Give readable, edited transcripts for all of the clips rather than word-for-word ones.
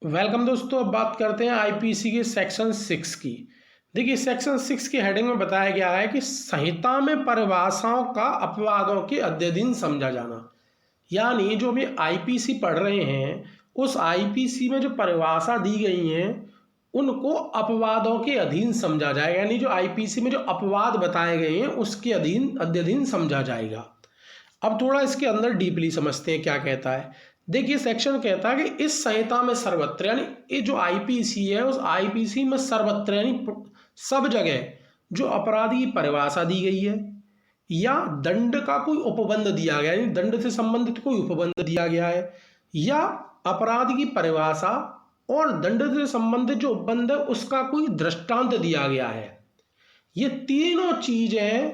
Welcome दोस्तों। अब बात करते हैं आईपीसी के सेक्शन 6 की। देखिए, सेक्शन 6 की हेडिंग में बताया गया है कि संहिता में परिभाषाओं का अपवादों के अध्ययन समझा जाना। यानी जो भी आईपीसी पढ़ रहे हैं, उस आईपीसी में जो परिभाषा दी गई हैं उनको अपवादों के अधीन समझा जाएगा। यानी जो आईपीसी में जो अपवाद बताए गए हैं उसके अध्ययन समझा जाएगा। अब थोड़ा इसके अंदर डीपली समझते हैं क्या कहता है। देखिए, सेक्शन कहता है कि इस संहिता में सर्वत्र, यानी ये जो आईपीसी है उस आईपीसी में सर्वत्र यानी सब जगह जो अपराध की परिभाषा दी गई है या दंड का कोई उपबंध दिया गया, यानी दंड से संबंधित कोई उपबंध दिया गया है, या अपराध की परिभाषा और दंड से संबंधित जो उपबंध है उसका कोई दृष्टांत दिया गया है, ये तीनों चीजें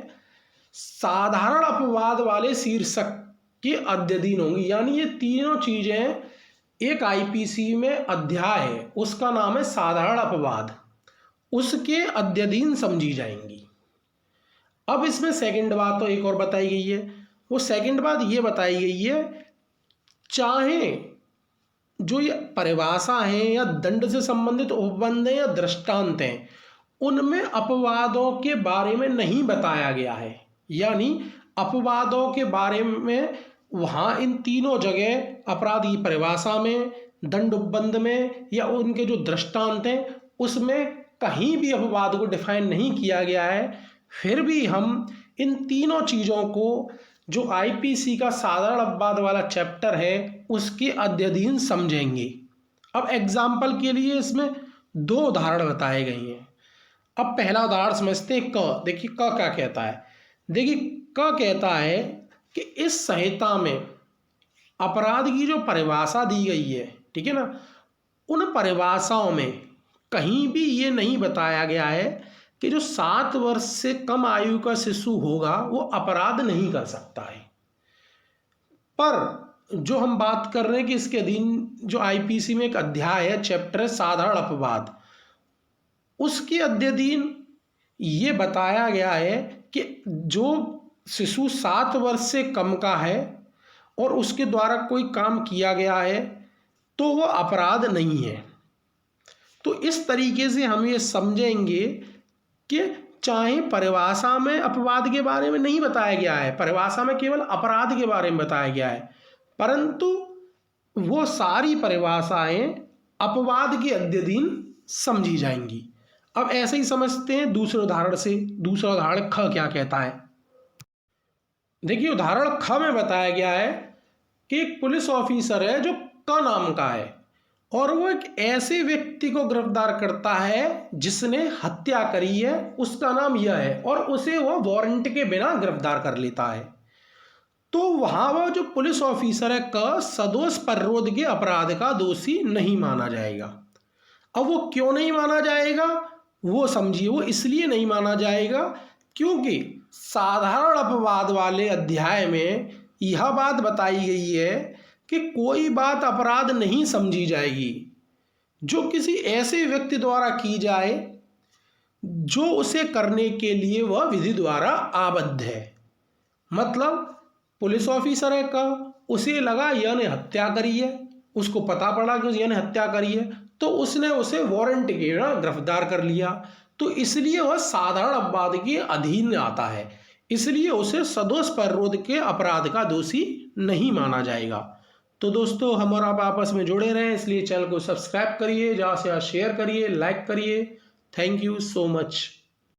साधारण अपवाद वाले शीर्षक के अध्ययन होंगी। यानी ये तीनों चीजें एक आईपीसी में अध्याय है, उसका नाम है साधारण अपवाद, उसके अध्ययन समझी जाएंगी। अब इसमें सेकंड बात तो एक और बताई गई है। वो सेकंड बात ये बताई गई है, चाहे जो ये परिभाषा है या दंड से संबंधित उपबंध है या दृष्टांत हैं, उनमें अपवादों के बारे में नहीं बताया गया है। यानी अपवादों के बारे में वहाँ इन तीनों जगह अपराध की परिभाषा में, दंड उपबंध में या उनके जो दृष्टांत हैं उसमें कहीं भी अपवाद को डिफाइन नहीं किया गया है। फिर भी हम इन तीनों चीज़ों को जो आईपीसी का साधारण अपवाद वाला चैप्टर है उसके अध्ययन समझेंगे। अब एग्जाम्पल के लिए इसमें दो उदाहरण बताए गए हैं। अब पहला उदाहरण समझते हैं क। देखिए क क्या कहता है। देखिए क कहता है कि इस संहिता में अपराध की जो परिभाषा दी गई है, ठीक है ना, उन परिभाषाओं में कहीं भी ये नहीं बताया गया है कि जो 7 वर्ष से कम आयु का शिशु होगा वो अपराध नहीं कर सकता है। पर जो हम बात कर रहे हैं कि इसके अधीन जो आईपीसी में एक अध्याय है, चैप्टर है साधारण अपवाद, उसके अध्ययन ये बताया गया है कि जो शिशु 7 वर्ष से कम का है और उसके द्वारा कोई काम किया गया है तो वो अपराध नहीं है। तो इस तरीके से हम ये समझेंगे कि चाहे परिभाषा में अपवाद के बारे में नहीं बताया गया है, परिभाषा में केवल अपराध के बारे में बताया गया है, परंतु वो सारी परिभाषाएं अपवाद के अध्ययन समझी जाएंगी। अब ऐसे ही समझते हैं दूसरे उदाहरण से। दूसरा उदाहरण ख क्या कहता है। देखिए, उदाहरण ख में बताया गया है कि एक पुलिस ऑफिसर है जो क नाम का है और वो एक ऐसे व्यक्ति को गिरफ्तार करता है जिसने हत्या करी है, उसका नाम यह है, और उसे वो वारंट के बिना गिरफ्तार कर लेता है। तो वहां वो जो पुलिस ऑफिसर है क सदोष पररोध के अपराध का दोषी नहीं माना जाएगा। अब वो क्यों नहीं माना जाएगा वो समझिए। वो इसलिए नहीं माना जाएगा क्योंकि साधारण अपवाद वाले अध्याय में यह बात बताई गई है कि कोई बात अपराध नहीं समझी जाएगी जो किसी ऐसे व्यक्ति द्वारा की जाए जो उसे करने के लिए वह विधि द्वारा आबद्ध है। मतलब पुलिस ऑफिसर है का, उसे लगा यह ने हत्या करी है, उसको पता पड़ा कि यह ने हत्या करी है, तो उसने उसे वारंट के बिना गिरफ्तार कर लिया। तो इसलिए वह साधारण अपवाद के अधीन आता है, इसलिए उसे सदोष पररोध के अपराध का दोषी नहीं माना जाएगा। तो दोस्तों, हम और आप आपस में जुड़े रहें, इसलिए चैनल को सब्सक्राइब करिए, ज़्यादा से ज़्यादा शेयर करिए, लाइक करिए। Thank you so much.